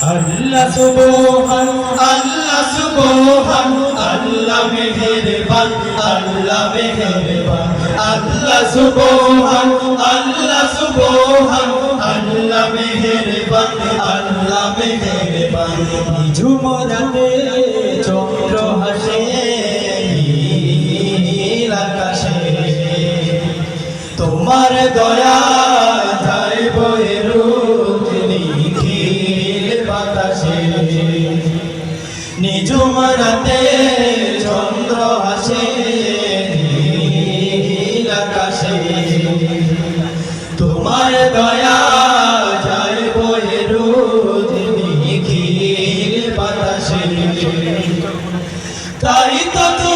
আল্লাহ সুবহান আল্লাহ সুবহান আল্লাহ মেহেরবান আল্লাহ মেহেরবান আল্লাহ সুবহান আল্লাহ সুবহান আল্লাহ মেহেরবান আল্লাহ মেহেরবান ঝুমরাতে চন্দ্র হাসে নীল আকাশে তোমার দয়া যায় বয়ে রোজ নিখিল বাতাসে নিঝুম রাতে চন্দ্র হাসে নীল আকাশে তোমার দয়া যায় বয়ে রোজ নিখিল বাতাসে তাই তো